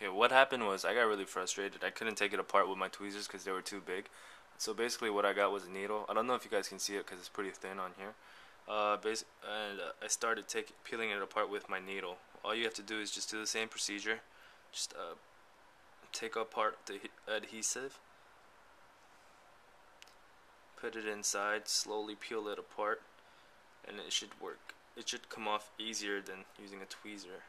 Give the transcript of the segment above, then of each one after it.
Okay, what happened was I got really frustrated. I couldn't take it apart with my tweezers because they were too big. So basically what I got was a needle. I don't know if you guys can see it because it's pretty thin on here. I started peeling it apart with my needle. All you have to do is just do the same procedure. Just take apart the adhesive, put it inside, slowly peel it apart, and it should work. It should come off easier than using a tweezer.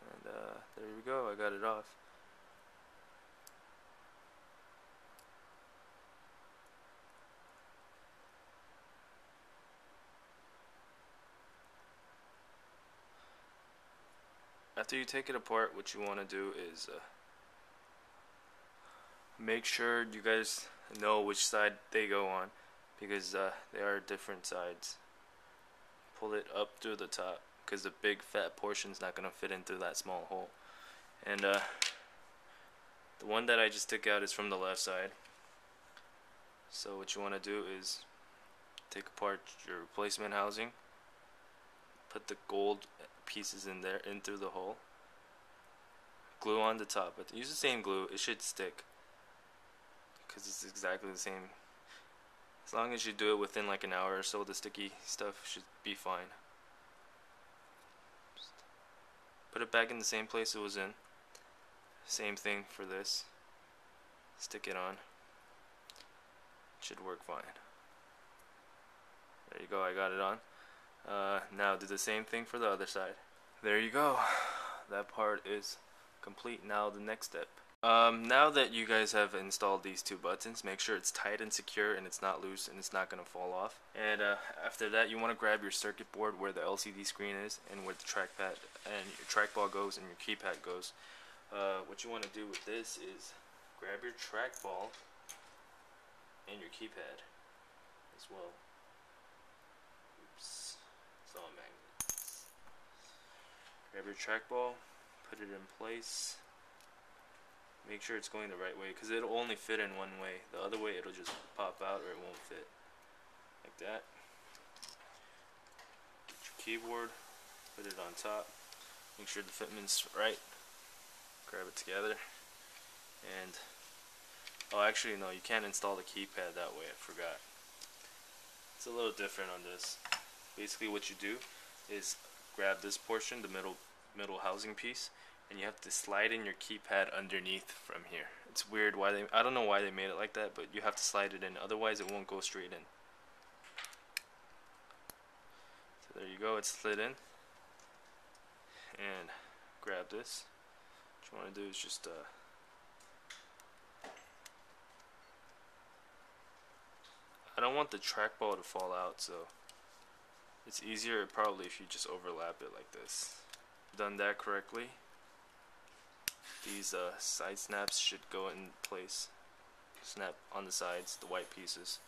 And there we go, I got it off. After you take it apart, what you want to do is make sure you guys know which side they go on, because they are different sides. Pull it up through the top because the big fat portion is not going to fit into that small hole. And the one that I just took out is from the left side. So what you want to do is take apart your replacement housing, put the gold pieces in there, in through the hole, glue on the top, but use the same glue, it should stick because it's exactly the same. As long as you do it within like an hour or so, the sticky stuff should be fine. Just put it back in the same place it was in. Same thing for this. Stick it on. It should work fine. There you go, I got it on. Now do the same thing for the other side. There you go. That part is complete. Now the next step. Now that you guys have installed these two buttons, make sure it's tight and secure and it's not loose and it's not going to fall off. And after that, you want to grab your circuit board where the LCD screen is and where the trackpad and your trackball goes and your keypad goes. What you want to do with this is grab your trackball and your keypad as well. Oops, it's all magnets. Grab your trackball, put it in place. Make sure it's going the right way, because it'll only fit in one way. The other way it'll just pop out or it won't fit. Like that. Get your keyboard, put it on top. Make sure the fitment's right. Grab it together. And, oh actually no, you can't install the keypad that way, I forgot. It's a little different on this. Basically what you do is grab this portion, the middle housing piece, and you have to slide in your keypad underneath from here. It's weird I don't know why they made it like that, but you have to slide it in, otherwise it won't go straight in. So there you go, it's slid in. And grab this. What you want to do is just I don't want the trackball to fall out, so it's easier probably if you just overlap it like this. Done that correctly. These side snaps should go in place. Snap on the sides, the white pieces.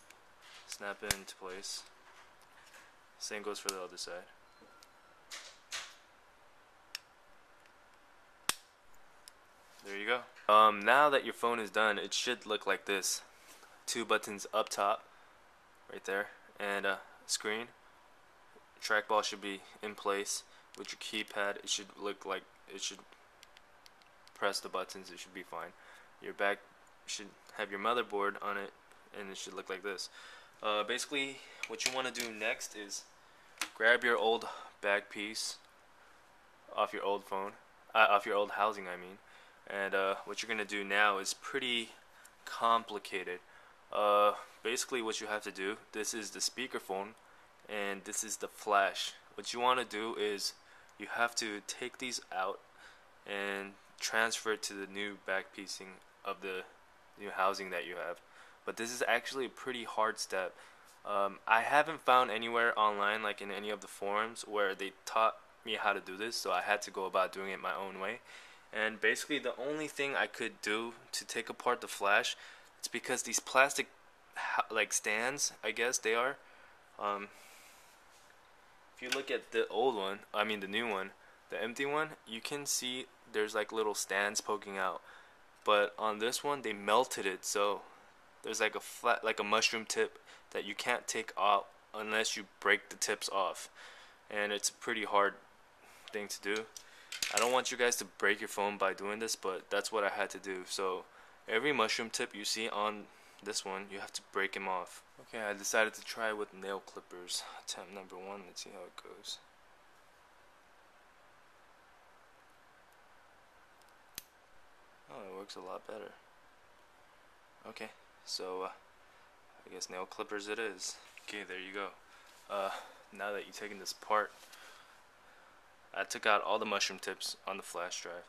Snap it into place. Same goes for the other side. There you go. Now that your phone is done, it should look like this. Two buttons up top, right there, and a screen. Trackball should be in place. With your keypad, it should look like it should press the buttons, it should be fine. Your back should have your motherboard on it, and it should look like this. Basically, what you want to do next is grab your old back piece off your old phone, off your old housing, I mean. And what you're gonna do now is pretty complicated. Basically, what you have to do, this is the speakerphone, and this is the flash. What you want to do is you have to take these out and transfer it to the new back piecing of the new housing that you have. But this is actually a pretty hard step. I haven't found anywhere online, like in any of the forums, where they taught me how to do this, so I had to go about doing it my own way. And basically the only thing I could do to take apart the flash, it's because these plastic like stands, I guess they are, if you look at the old one, I mean the new one, the empty one, you can see there's like little stands poking out. But on this one, they melted it, so there's like a flat, like a mushroom tip that you can't take out unless you break the tips off, and it's a pretty hard thing to do. I don't want you guys to break your phone by doing this, but that's what I had to do. So every mushroom tip you see on this one, you have to break them off. Okay, I decided to try with nail clippers. Attempt number 1. Let's see how it goes. Oh, it works a lot better. Okay, so I guess nail clippers it is. Okay, there you go. Now that you've taken this apart, I took out all the mushroom tips on the flash drive.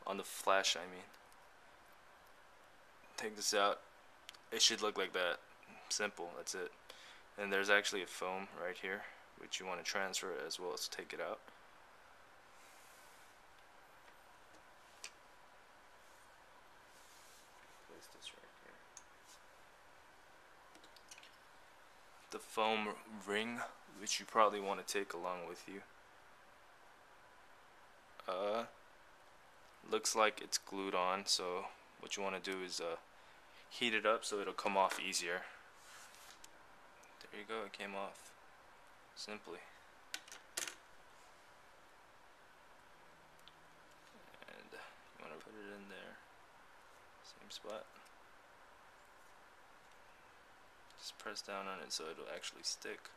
On the flash, I mean. Take this out. It should look like that. Simple, that's it. And there's actually a foam right here, which you want to transfer as well as take it out. Place this right here. The foam ring, which you probably want to take along with you. Looks like it's glued on, so what you want to do is heat it up so it'll come off easier. There you go, it came off simply. And you want to put it in there, same spot. Just press down on it so it'll actually stick.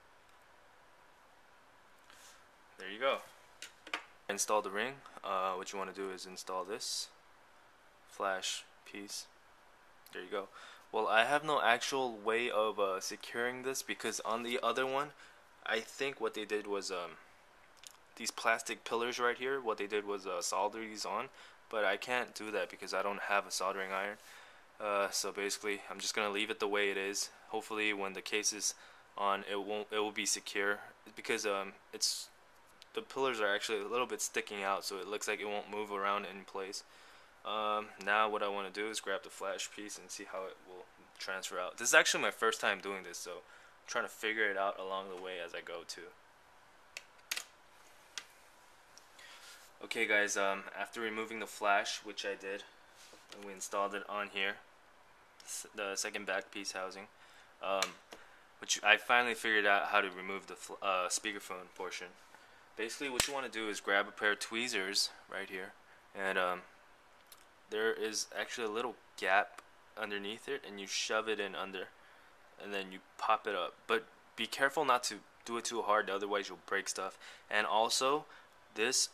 There you go. Install the ring. What you want to do is install this flash piece. There you go. Well, I have no actual way of securing this, because on the other one, I think what they did was these plastic pillars right here, what they did was solder these on, but I can't do that because I don't have a soldering iron. So basically I'm just gonna leave it the way it is. Hopefully when the case is on, it will be secure, because the pillars are actually a little bit sticking out, so it looks like it won't move around in place. Now what I want to do is grab the flash piece and see how it will transfer out. This is actually my first time doing this, so I'm trying to figure it out along the way as I go too. Okay guys, after removing the flash, which I did, and we installed it on here, the second back piece housing, which I finally figured out how to remove the speakerphone portion. Basically what you want to do is grab a pair of tweezers right here, and there is actually a little gap underneath it, and you shove it in under, and then you pop it up. But be careful not to do it too hard, otherwise you'll break stuff. And also this,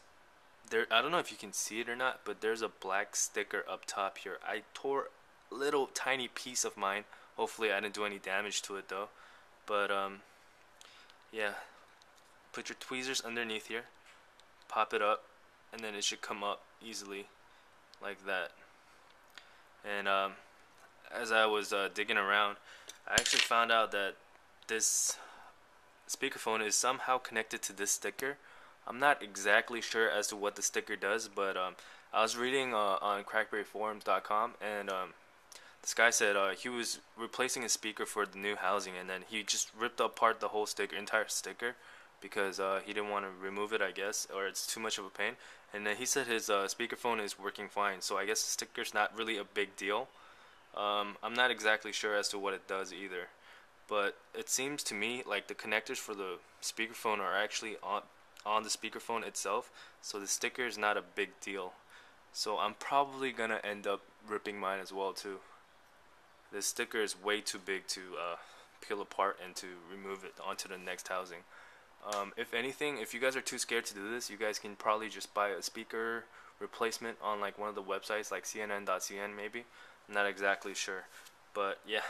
I don't know if you can see it or not, but there's a black sticker up top here. I tore a little tiny piece of mine. Hopefully I didn't do any damage to it though. But yeah, put your tweezers underneath here, pop it up, and then it should come up easily like that. And as I was digging around, I actually found out that this speakerphone is somehow connected to this sticker. I'm not exactly sure as to what the sticker does, but I was reading on crackberryforums.com, and this guy said he was replacing a speaker for the new housing, and then he just ripped apart the whole sticker, entire sticker, because he didn't want to remove it, I guess, or it's too much of a pain. And then he said his speakerphone is working fine, so I guess the sticker's not really a big deal. I'm not exactly sure as to what it does either, but it seems to me like the connectors for the speakerphone are actually on the speakerphone itself, so the sticker is not a big deal. So I'm probably gonna end up ripping mine as well too. This sticker is way too big to peel apart and to remove it onto the next housing. If anything, if you guys are too scared to do this, you guys can probably just buy a speaker replacement on like one of the websites, like cnn.cn maybe. I'm not exactly sure, but yeah,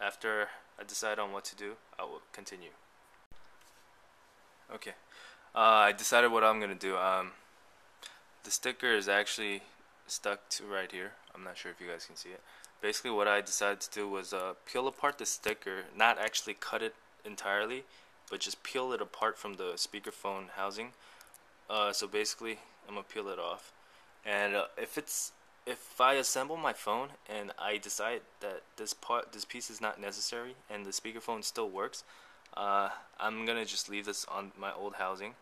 after I decide on what to do, I will continue. Okay, I decided what I'm gonna do. The sticker is actually stuck to right here. I'm not sure if you guys can see it. Basically what I decided to do was peel apart the sticker, not actually cut it entirely, but just peel it apart from the speakerphone housing. So basically I'm gonna peel it off, and if I assemble my phone and I decide that this piece is not necessary and the speakerphone still works, I'm gonna just leave this on my old housing.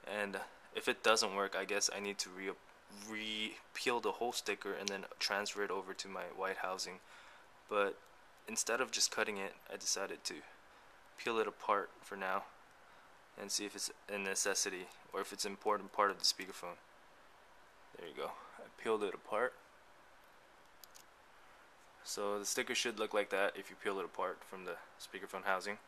And if it doesn't work, I guess I need to re-peel the whole sticker and then transfer it over to my white housing. But instead of just cutting it, I decided to peel it apart for now and see if it's a necessity or if it's an important part of the speakerphone. There you go. I peeled it apart. So the sticker should look like that if you peel it apart from the speakerphone housing.